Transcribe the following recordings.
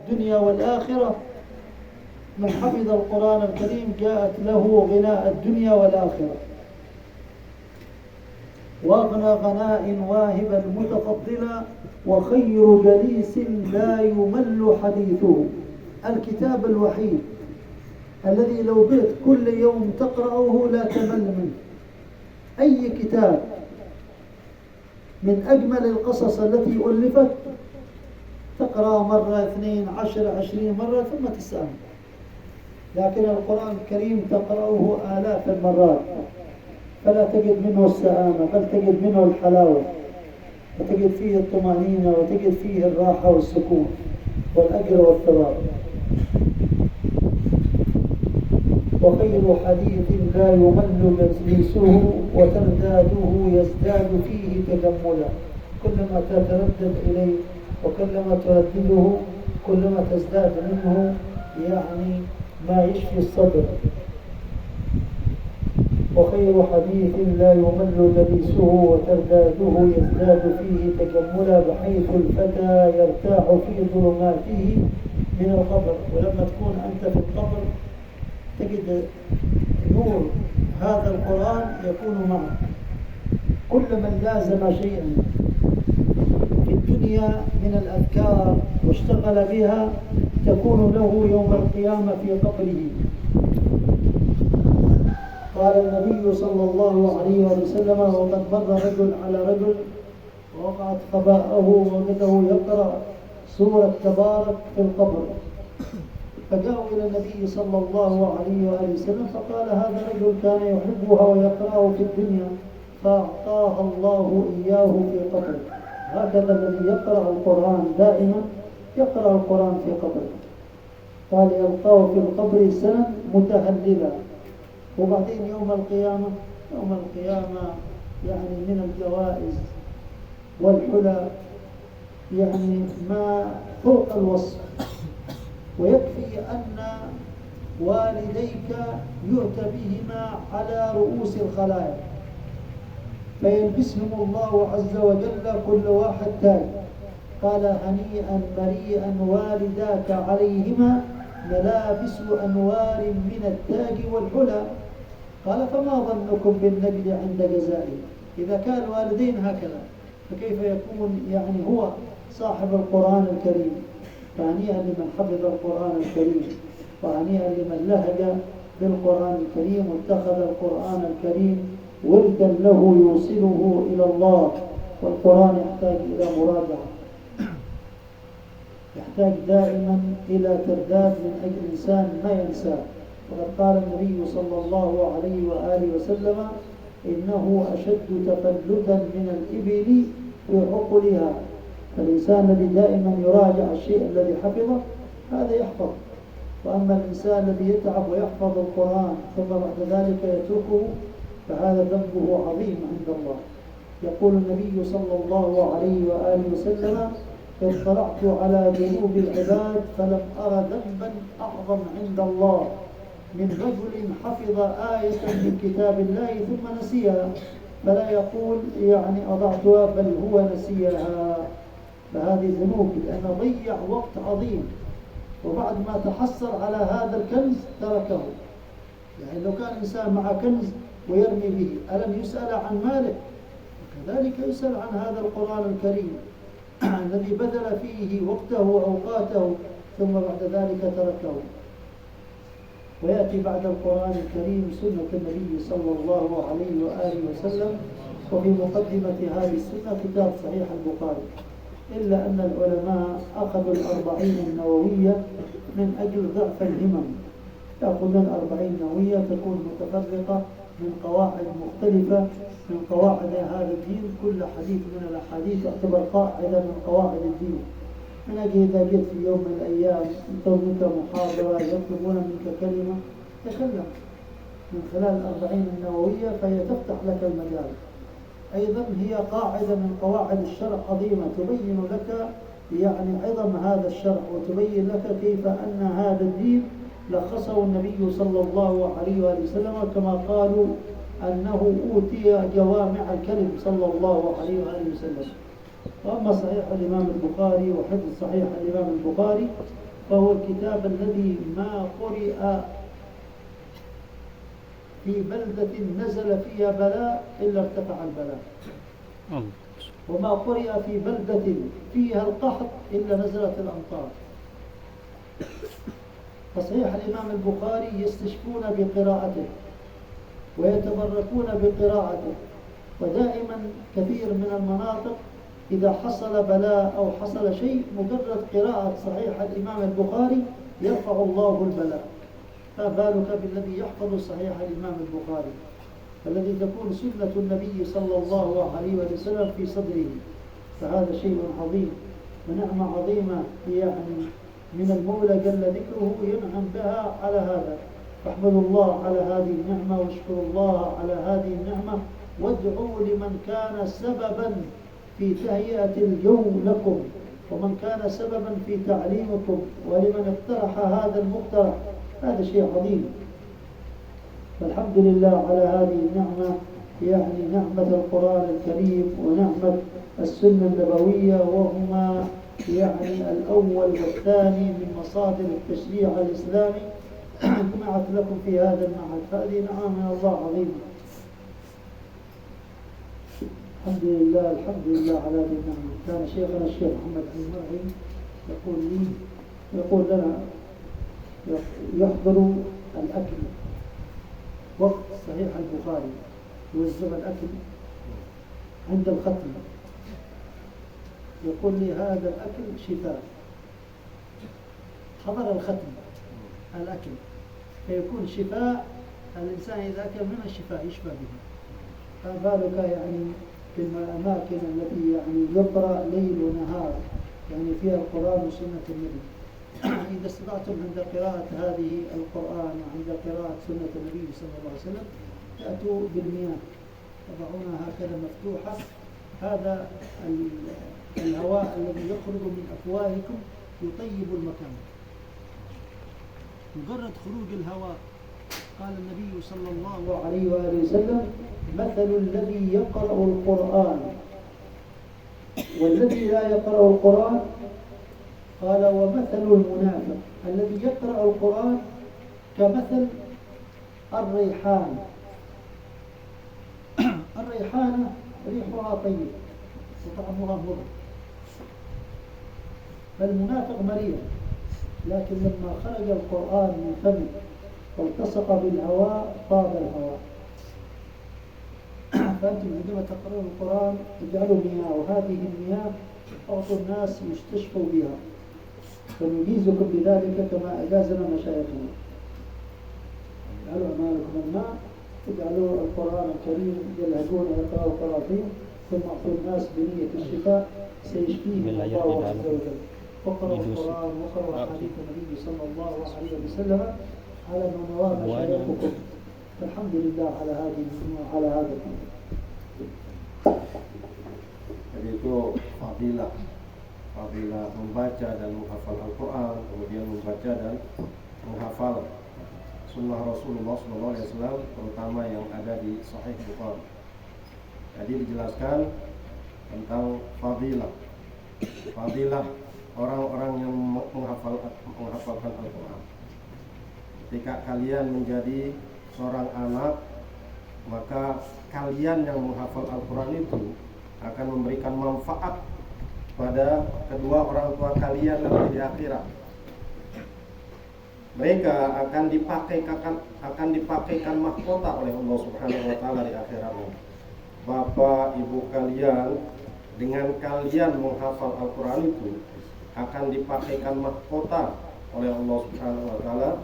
الدنيا والآخرة. من حفظ القرآن الكريم جاءت له غناء الدنيا والآخرة، وأغنى غناء واهبا متفضلا، وخير جليس لا يمل حديثه. الكتاب الوحيد الذي لو بيت كل يوم تقرأه لا تمل منه. أي كتاب من أجمل القصص التي ألفت تقرأ مرة 2 10 20 مرة ثم تسأل. لكن القرآن الكريم تقرأه آلاف المرات فلا تجد منه السآمة، بل تجد منه الحلاوة، وتجد فيه الطمأنينة، وتجد فيه الراحة والسكون والأجر والثواب. وخير حديث لا يمل مجلسه وترداده يزداد فيه تجملا. كلما تتردد إليه وكلما تردده كلما تزداد منه يعني ما يشفي الصدر. وخير حديث لا يمل جليسه وترداده يزداد فيه تجملا، بحيث الفتى يرتاح في ظلماته من القبر. ولما تكون أنت في القبر تجد نور هذا القرآن يكون معك. كل من لازم شيئا في الدنيا من الأذكار واشتغل بها تكون له يوم القيامة في قبره. قال النبي صلى الله عليه وسلم: وقد مر رجل على رجل ووقعت خباءه ووجده يقرأ سورة تبارك في القبر، فجاءوا إلى النبي صلى الله عليه وآله وسلم فقال: هذا رجل كان يحبها ويقرأه في الدنيا فأعطاها الله إياه في قبره. هكذا الذي يقرأ القرآن دائما يقرأ القرآن في قبره. قال: يلقاه في القبر سنة متهللا. وبعدين يوم القيامة يعني من الجوائز والحلى يعني ما فوق الوصف. ويكفي أن والديك يؤتى بهما على رؤوس الخلائق فيلبسهم الله عز وجل كل واحد تاج. قال: هنيئا مريئا والداك عليهما ملابس أنوار من التاج والحلى. قال: فما ظنكم بالنجد عند جزائه؟ إذا كان الوالدين هكذا فكيف يكون يعني هو صاحب القرآن الكريم؟ فهنيئا لمن حفظ القرآن الكريم، وهنيئا لمن لهج بالقرآن الكريم واتخذ القرآن الكريم وردا له يوصله إلى الله. والقرآن يحتاج إلى مراجعة، يحتاج دائما إلى ترداد من أجل الإنسان ما ينساه. وقد قال النبي صلى الله عليه وآله وسلم: إنه أشد تفلتا من الإبل في عقلها. فالإنسان الذي دائما يراجع الشيء الذي حفظه هذا يحفظ. وأما الإنسان الذي يتعب ويحفظ القرآن ثم بعد ذلك يتركه فهذا ذنبه عظيم عند الله. يقول النبي صلى الله عليه وآله وسلم: اطلعت على ذنوب العباد فلم أر ذنبا أعظم عند الله من رجل حفظ آية من كتاب الله ثم نسيها، فلا يقول يعني أضعتها بل هو نسيها. فهذه ذنوب لأنه ضيع وقت عظيم، وبعد ما تحصل على هذا الكنز تركه. يعني لو كان إنسان مع كنز ويرمي به ألم يسأل عن ماله؟ وكذلك يسأل عن هذا القرآن الكريم الذي بذل فيه وقته وأوقاته ثم بعد ذلك تركه. ويأتي بعد القرآن الكريم سنة النبي صلى الله عليه وآله وسلم. وفي مقدمة هذه السنة كتاب صحيح البخاري، إلا أن العلماء أخذوا 40 النووية من أجل ضعف الهمم. يأخذون 40 نووية تكون متفرقة من قواعد مختلفة من قواعد هذا الدين. كل حديث من الأحاديث يعتبر قاعدة من قواعد الدين. من أجل إذا جئت في يوم من الأيام منك محاضرة يطلبون منك كلمة تكلم من خلال 40 النووية فهي تفتح لك المجال. أيضا هي قاعدة من قواعد الشرع عظيمة تبين لك يعني عظم هذا الشرع وتبين لك كيف أن هذا الدين لخصه النبي صلى الله عليه وسلم كما قالوا أنه أوتي جوامع الكلم صلى الله عليه وسلم. وأما صحيح الإمام البخاري وحفظ صحيح الإمام البخاري فهو الكتاب الذي ما قرئ في بلدة نزل فيها بلاء إلا ارتفع البلاء، وما قرئ في بلدة فيها القحط إلا نزلت الأمطار. فصحيح الإمام البخاري يستشفون بقراءته ويتبركون بقراءته، ودائما كثير من المناطق إذا حصل بلاء أو حصل شيء مجرد قراءة صحيح الإمام البخاري يرفع الله البلاء، فبالك بالذي يحفظ صحيح الإمام البخاري الذي تكون سنة النبي صلى الله عليه وسلم في صدره. فهذا شيء عظيم ونعمة عظيمة، يعني من المولى جل ذكره ينعم بها على هذا. فاحمدوا الله على هذه النعمة واشكروا الله على هذه النعمة، وادعوا لمن كان سببا في تهيئة الجو لكم، ومن كان سببا في تعليمكم، ولمن اقترح هذا المقترح. هذا شيء عظيم. فالحمد لله على هذه النعمة، يعني نعمة القرآن الكريم ونعمة السنة النبوية، وهما يعني الأول والثاني من مصادر التشريع الإسلامي جمعت لكم في هذا المعهد. هذه نعمة من الله عظيمة. الحمد لله الحمد لله على هذه النعمة. كان شيخنا الشيخ محمد المرعي يقول لنا يحضر الأكل وقت صحيح البخاري، يوزع الأكل عند الختم. يقول لي هذا الأكل شفاء. حضر الختم الأكل فيكون شفاء، الإنسان إذا أكل منه الشفاء يشفى به. فبالك يعني في الأماكن التي يعني يقرأ ليل ونهار يعني فيها القرآن وسنة النبي. إذا استطعتم عند قراءة هذه القرآن وعند قراءة سنة النبي صلى الله عليه وسلم تأتوا بالمياه تضعونها هكذا مفتوحة. هذا الهواء الذي يخرج من أفواهكم يطيب المكان. مجرد خروج الهواء، قال النبي صلى الله عليه وآله وسلم: مثل الذي يقرأ القرآن والذي لا يقرأ القرآن، قال ومثل المنافق الذي يقرأ القرآن كمثل الريحان. الريحانة ريحها طيب وطعمها مر، فالمنافق مريض، لكن لما خرج القرآن من فمه والتصق بالهواء طاب الهواء. فأنتم عندما تقرأون القرآن اجعلوا مياه، وهذه المياه أعطوا الناس يستشفوا بها، فنجيزكم بذلك كما أجازنا مشايخنا. اجعلوا أمامكم الماء، اجعلوا القرآن الكريم يلهجون ويقرأوا قراطين، ثم أعطوا الناس بنية الشفاء سيشفيهم الله عز وجل. وقرأوا القرآن وقرأوا أحاديث النبي صلى الله عليه وسلم على ما نوى مشايخكم. فالحمد لله على هذه على هذا الأمر. Jadi itu fadilah membaca dan menghafal Al-Quran, kemudian membaca dan menghafal sunnah Rasulullah SAW, terutama yang ada di Sahih Bukhari. Jadi dijelaskan tentang fadilah orang-orang yang menghafalkan Al-Quran. Ketika kalian menjadi seorang anak, maka kalian yang menghafal Al-Quran itu akan memberikan manfaat pada kedua orang tua kalian nanti di akhirat. Mereka akan dipakaikan mahkota oleh Allah Subhanahu wa taala di akhirat. Bapak ibu kalian dengan kalian menghafal Al-Quran itu akan dipakaikan mahkota oleh Allah Subhanahu wa taala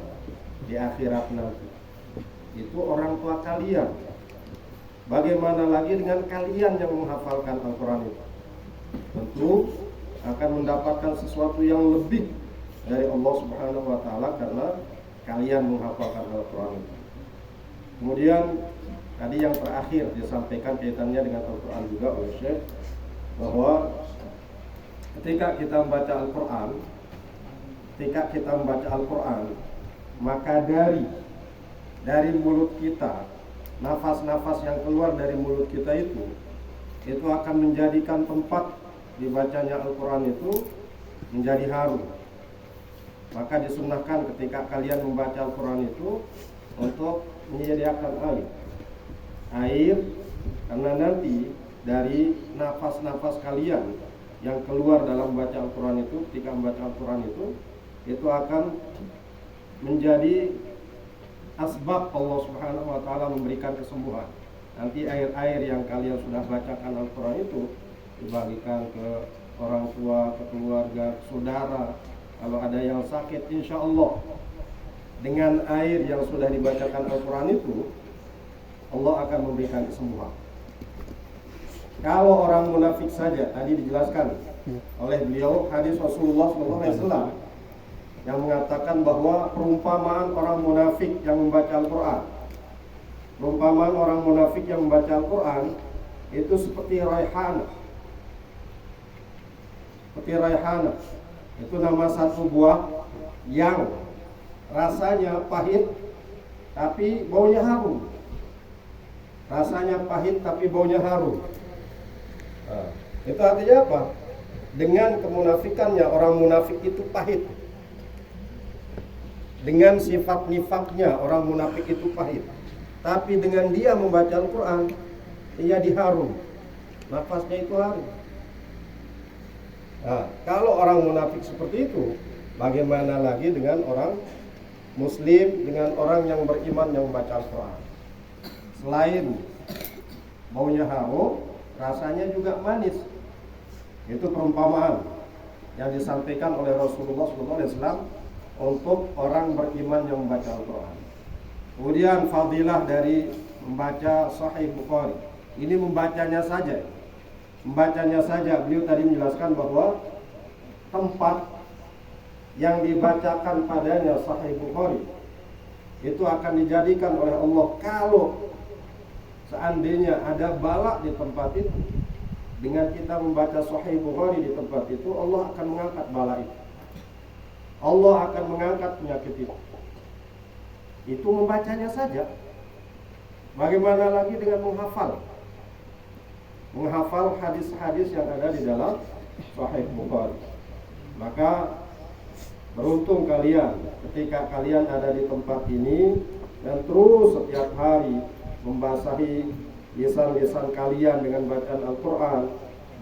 di akhirat nanti. Itu orang tua kalian. Bagaimana lagi dengan kalian yang menghafalkan Al-Quran itu? Tentu akan mendapatkan sesuatu yang lebih dari Allah Subhanahu wa taala karena kalian menghafalkan Al-Quran itu. Kemudian tadi yang terakhir disampaikan kaitannya dengan Al-Quran juga oleh Syekh, bahwa ketika kita membaca Al-Quran, maka dari mulut kita, nafas-nafas yang keluar dari mulut kita itu akan menjadikan tempat dibacanya Al-Quran itu menjadi harum. maka disunnahkan ketika kalian membaca Al-Quran itu untuk menyediakan air, karena nanti dari nafas-nafas kalian yang keluar dalam membaca Al-Quran itu, ketika membaca Al-Quran itu akan menjadi asbab Allah Subhanahu wa Ta'ala memberikan kesembuhan. Nanti air-air yang kalian sudah bacakan Al-Quran itu dibagikan ke orang tua, ke keluarga, ke saudara. Kalau ada yang sakit, insya Allah dengan air yang sudah dibacakan Al-Quran itu Allah akan memberikan kesembuhan. Kalau orang munafik saja, tadi dijelaskan oleh beliau hadis Rasulullah SAW yang mengatakan bahwa perumpamaan orang munafik yang membaca Al-Quran, perumpamaan orang munafik yang membaca Al-Quran itu seperti raihana. Seperti raihana. Itu nama satu buah yang rasanya pahit tapi baunya harum. Rasanya pahit tapi baunya harum. Nah, itu artinya apa? Dengan kemunafikannya, orang munafik itu pahit. Dengan sifat nifaknya, orang munafik itu pahit. Tapi dengan dia membaca Al-Quran, ia diharum, nafasnya itu harum. Nah, kalau orang munafik seperti itu, bagaimana lagi dengan orang Muslim, dengan orang yang beriman yang membaca Al-Quran? Selain baunya harum, rasanya juga manis. Itu perumpamaan yang disampaikan oleh Rasulullah SAW untuk orang beriman yang membaca Al-Quran. Kemudian fadilah dari membaca Sahih Bukhari. Ini membacanya saja. Membacanya saja. Beliau tadi menjelaskan bahwa tempat yang dibacakan padanya Sahih Bukhari itu akan dijadikan oleh Allah, kalau seandainya ada bala di tempat itu, dengan kita membaca Sahih Bukhari di tempat itu, Allah akan mengangkat bala itu. Allah akan mengangkat penyakit itu. Itu membacanya saja. Bagaimana lagi dengan menghafal? Menghafal hadis-hadis yang ada di dalam Sahih Bukhari. Maka beruntung kalian ketika kalian ada di tempat ini dan terus setiap hari membasahi lisan-lisan kalian dengan bacaan Al-Quran,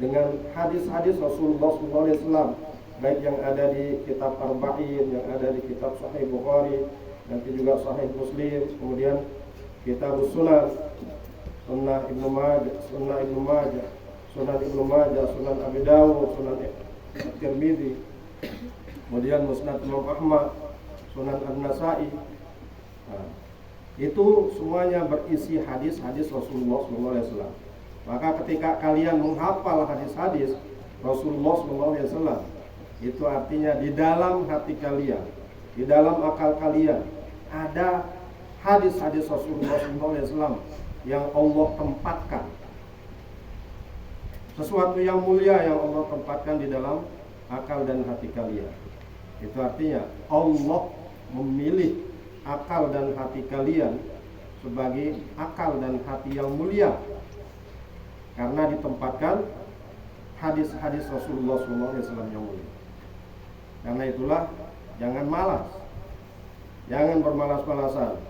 dengan hadis-hadis Rasulullah SAW, baik yang ada di kitab Arba'in, yang ada di kitab Sahih Bukhari, nanti juga Sahih Muslim, kemudian kitab Sunan, Sunan Ibnu Majah, Sunan Abi Dawud, Sunan At-Tirmidzi, kemudian Musnad Imam Ahmad, Sunan An-Nasa'i. Nah, itu semuanya berisi hadis-hadis Rasulullah SAW. Maka ketika kalian menghafal hadis-hadis Rasulullah SAW, itu artinya di dalam hati kalian, di dalam akal kalian ada hadis-hadis Rasulullah SAW yang Allah tempatkan. Sesuatu yang mulia yang Allah tempatkan di dalam akal dan hati kalian. Itu artinya Allah memilih akal dan hati kalian sebagai akal dan hati yang mulia, karena ditempatkan hadis-hadis Rasulullah SAW yang mulia. Karena itulah jangan malas, jangan bermalas-malasan.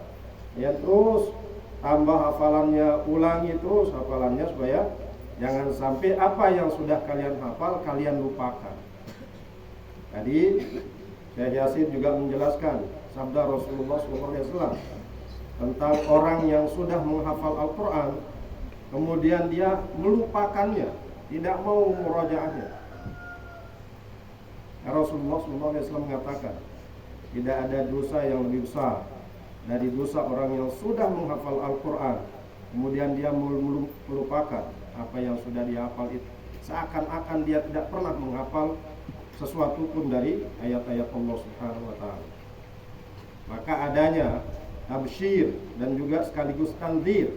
Ya, terus tambah hafalannya, ulangi terus hafalannya supaya jangan sampai apa yang sudah kalian hafal kalian lupakan. Tadi Syekh Yasin juga menjelaskan sabda Rasulullah SAW tentang orang yang sudah menghafal Al-Quran kemudian dia melupakannya, tidak mau murajaahnya. Rasulullah SAW mengatakan tidak ada dosa yang lebih besar dari dosa orang yang sudah menghafal Al-Quran kemudian dia melupakan apa yang sudah dihafal itu, seakan-akan dia tidak pernah menghafal sesuatu pun dari ayat-ayat Allah Subhanahu wa Ta'ala. Maka adanya tabsyir dan juga sekaligus tanzir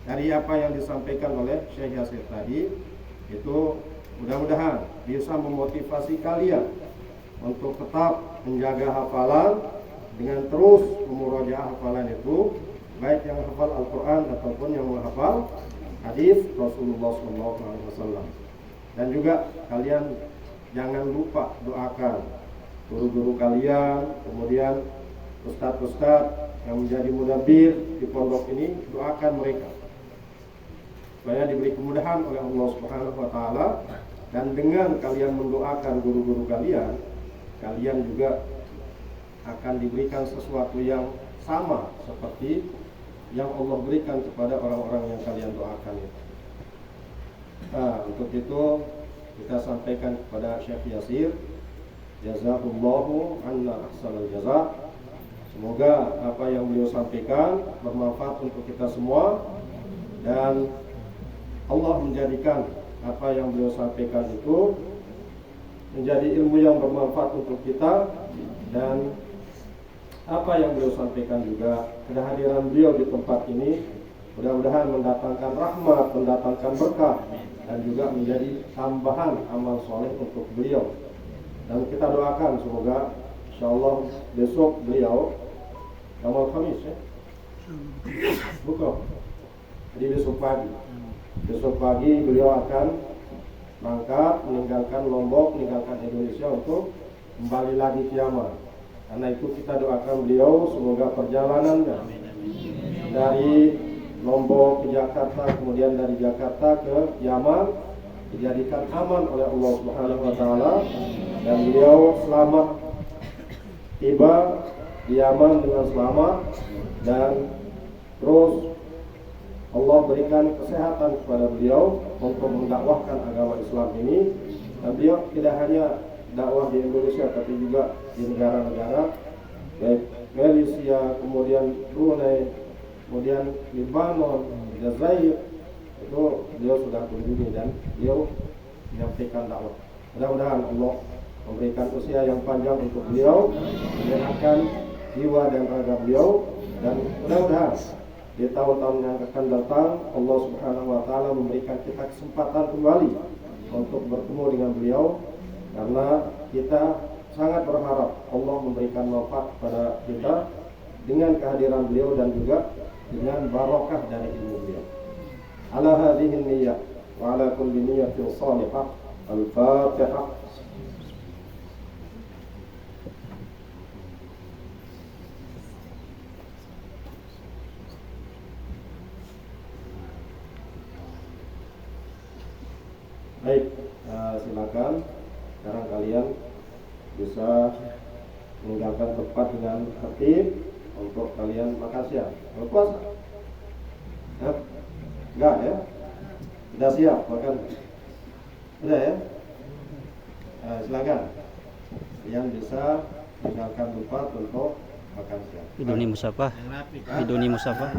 dari apa yang disampaikan oleh Syekh Yasir tadi, itu mudah-mudahan bisa memotivasi kalian untuk tetap menjaga hafalan dengan terus memurajaah hafalan itu, baik yang menghafal Al-Quran ataupun yang menghafal hadis Rasulullah SAW. Dan juga kalian jangan lupa doakan guru-guru kalian, kemudian ustadz-ustadz yang menjadi mudabir di pondok ini, doakan mereka supaya diberi kemudahan oleh Allah Subhanahu wa taala. Dan dengan kalian mendoakan guru-guru kalian, kalian juga akan diberikan sesuatu yang sama seperti yang Allah berikan kepada orang-orang yang kalian doakan itu. Nah, untuk itu kita sampaikan kepada Syekh Yasir, jazakumullahu anna ahsanal jaza. Semoga apa yang beliau sampaikan bermanfaat untuk kita semua, dan Allah menjadikan apa yang beliau sampaikan itu menjadi ilmu yang bermanfaat untuk kita, dan apa yang beliau sampaikan juga, kehadiran beliau di tempat ini mudah-mudahan mendatangkan rahmat, mendatangkan berkah, dan juga menjadi tambahan amal soleh untuk beliau. Dan kita doakan semoga insyaallah besok beliau Yaumul Khamis ya, bukan, jadi besok pagi beliau akan berangkat meninggalkan Lombok, meninggalkan Indonesia untuk kembali lagi ke Yaman. Karena itu kita doakan beliau semoga perjalanannya dari Lombok ke Jakarta, kemudian dari Jakarta ke Yaman dijadikan aman oleh Allah Subhanahu wa taala, dan beliau selamat tiba di Yaman dengan selamat, dan terus Allah berikan kesehatan kepada beliau untuk mendakwahkan agama Islam ini. Dan beliau tidak hanya dakwah di Indonesia, tapi juga di negara-negara baik Malaysia, kemudian Brunei, kemudian Lebanon, Jazair, itu beliau sudah kunjungi dan beliau menyampaikan dakwah. Mudah-mudahan Allah memberikan usia yang panjang untuk beliau, menyenangkan jiwa dan raga beliau, dan mudah-mudahan di tahun-tahun yang akan datang Allah Subhanahu wa taala memberikan kita kesempatan kembali untuk bertemu dengan beliau, karena kita sangat berharap Allah memberikan manfaat kepada kita dengan kehadiran beliau dan juga dengan barokah dari ilmu beliau. Ala hadhihi niyyah wa ala kulli niyyatin salihah. Al-Fatihah. Baik, silakan sekarang kalian bisa meninggalkan tempat dengan tertib untuk kalian makan siang. Berpuasa? Ya? Enggak ya? Sudah siap makan? Sudah ya? Silakan kalian bisa meninggalkan tempat untuk makan siang. Biduni musafah. Biduni musafah.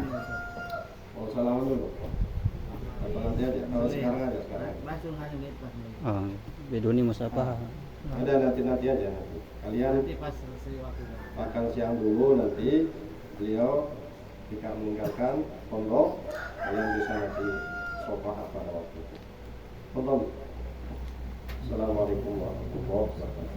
Oh, salaman dulu. Atau nanti aja, kalau sekarang aja sekarang. Oh, biduni musafah. Ada nanti aja nanti. Kalian makan siang dulu, nanti beliau jika meninggalkan pondok, kalian bisa nanti sopah pada waktu itu. Pondok. Assalamualaikum warahmatullahi wabarakatuh.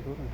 turun.